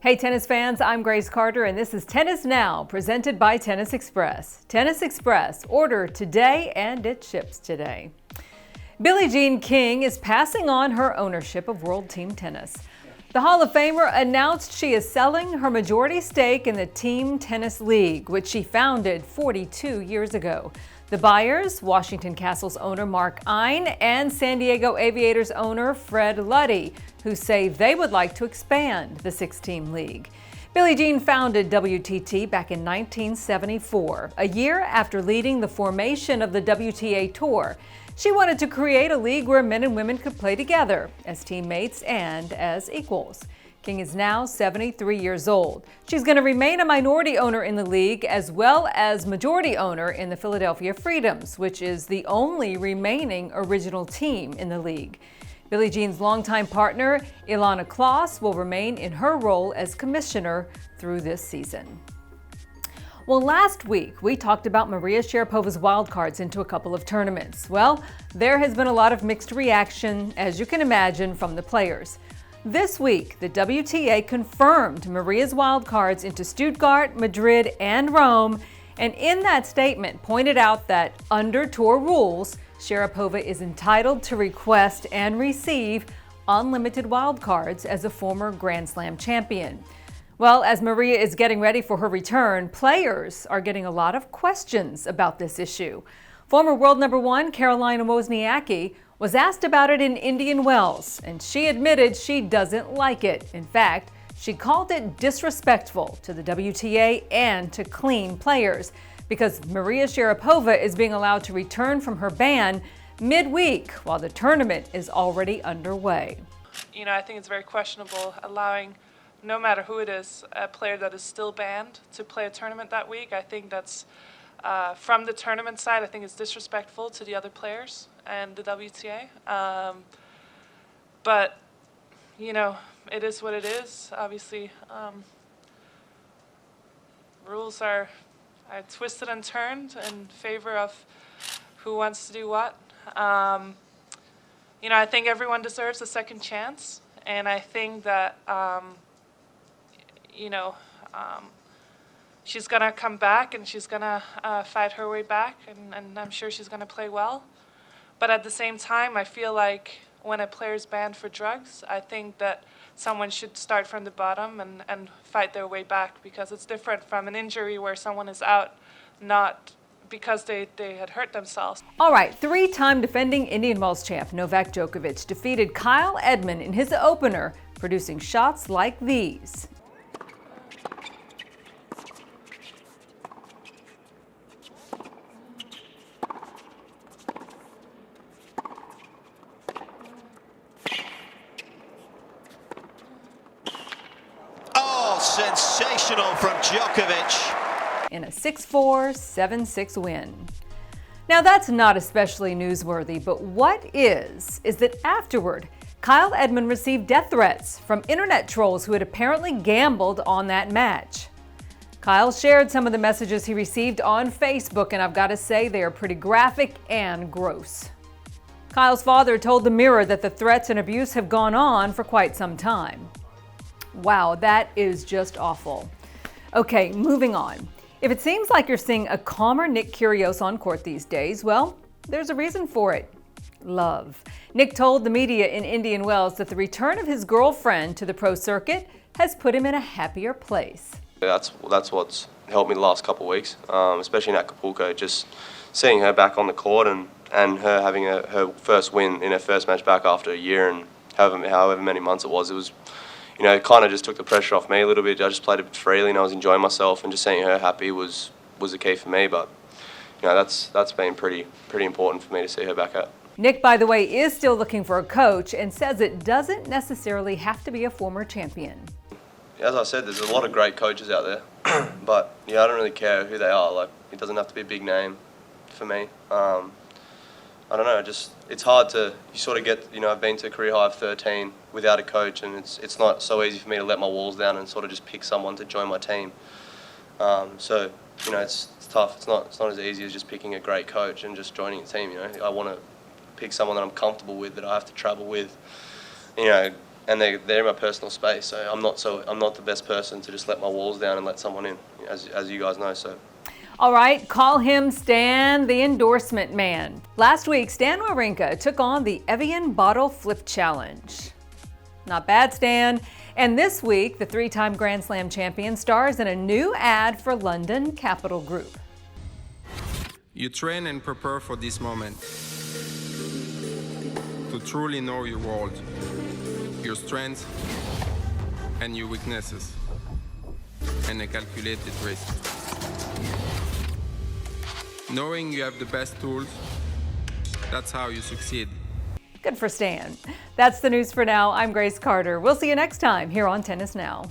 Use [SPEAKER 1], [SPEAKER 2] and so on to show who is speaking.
[SPEAKER 1] Hey tennis fans, I'm Grace Carter and this is Tennis Now, presented by Tennis Express. Tennis Express, order today and it ships today. Billie Jean King is passing on her ownership of World Team Tennis. The Hall of Famer announced she is selling her majority stake in the Team Tennis League, which she founded 42 years ago. The buyers, Washington Castle's owner Mark Ein and San Diego Aviators owner Fred Luddy, who say they would like to expand the six-team league. Billie Jean founded WTT back in 1974, a year after leading the formation of the WTA Tour. She wanted to create a league where men and women could play together as teammates and as equals. King is now 73 years old. She's going to remain a minority owner in the league as well as majority owner in the Philadelphia Freedoms, which is the only remaining original team in the league. Billie Jean's longtime partner, Ilana Kloss, will remain in her role as commissioner through this season. Well, last week we talked about Maria Sharapova's wildcards into a couple of tournaments. Well, there has been a lot of mixed reaction, as you can imagine, from the players. This week, the WTA confirmed Maria's wildcards into Stuttgart, Madrid, and Rome, and in that statement pointed out that under tour rules, Sharapova is entitled to request and receive unlimited wildcards as a former Grand Slam champion. Well, as Maria is getting ready for her return, players are getting a lot of questions about this issue. Former world number one Carolina Wozniacki was asked about it in Indian Wells, and she admitted she doesn't like it. In fact, she called it disrespectful to the WTA and to clean players because Maria Sharapova is being allowed to return from her ban midweek while the tournament is already underway.
[SPEAKER 2] You know, I think it's very questionable allowing, no matter who it is, a player that is still banned to play a tournament that week. I think that's, from the tournament side, I think it's disrespectful to the other players and the WTA. But, you know, it is what it is. Obviously, rules are twisted and turned in favor of who wants to do what. You know, I think everyone deserves a second chance, and I think that, you know, she's going to come back and she's going to fight her way back, and I'm sure she's going to play well. But at the same time, I feel like when a player's banned for drugs, I think that someone should start from the bottom and fight their way back, because it's different from an injury where someone is out not because they had hurt themselves.
[SPEAKER 1] All right, three-time defending Indian Wells champ Novak Djokovic defeated Kyle Edmund in his opener, producing shots like these.
[SPEAKER 3] Sensational from Djokovic.
[SPEAKER 1] In a 6-4, 7-6 win. Now that's not especially newsworthy, but what is that afterward, Kyle Edmund received death threats from internet trolls who had apparently gambled on that match. Kyle shared some of the messages he received on Facebook, and I've got to say they are pretty graphic and gross. Kyle's father told the Mirror that the threats and abuse have gone on for quite some time. Wow, that is just awful. Okay, moving on. If it seems like you're seeing a calmer Nick Kyrgios on court these days, well, there's a reason for it. Love. Nick told the media in Indian Wells that the return of his girlfriend to the pro circuit has put him in a happier place.
[SPEAKER 4] That's what's helped me the last couple of weeks, especially in Acapulco. Just seeing her back on the court and her having her first win in her first match back after a year and however many months it was, you know, it kind of just took the pressure off me a little bit. I just played a bit freely and I was enjoying myself, and just seeing her happy was the key for me. But, you know, that's been pretty important for me to see her back up.
[SPEAKER 1] Nick, by the way, is still looking for a coach and says it doesn't necessarily have to be a former champion.
[SPEAKER 4] As I said, there's a lot of great coaches out there, but yeah, I don't really care who they are. Like, it doesn't have to be a big name for me. I don't know, it's hard to, you sort of get, you know, I've been to a career high of 13 without a coach, and it's not so easy for me to let my walls down and sort of just pick someone to join my team. So, you know, it's tough. It's not as easy as just picking a great coach and just joining a team, you know. I want to pick someone that I'm comfortable with, that I have to travel with, you know, and they're in my personal space. So I'm not the best person to just let my walls down and let someone in, as you guys know. So.
[SPEAKER 1] All right, call him Stan the endorsement man. Last week, Stan Wawrinka took on the Evian Bottle Flip Challenge. Not bad, Stan. And this week, the three-time Grand Slam champion stars in a new ad for London Capital Group.
[SPEAKER 5] You train and prepare for this moment to truly know your world, your strengths and your weaknesses, and a calculated risk. Knowing you have the best tools, that's how you succeed.
[SPEAKER 1] Good for Stan. That's the news for now. I'm Grace Carter. We'll see you next time here on Tennis Now.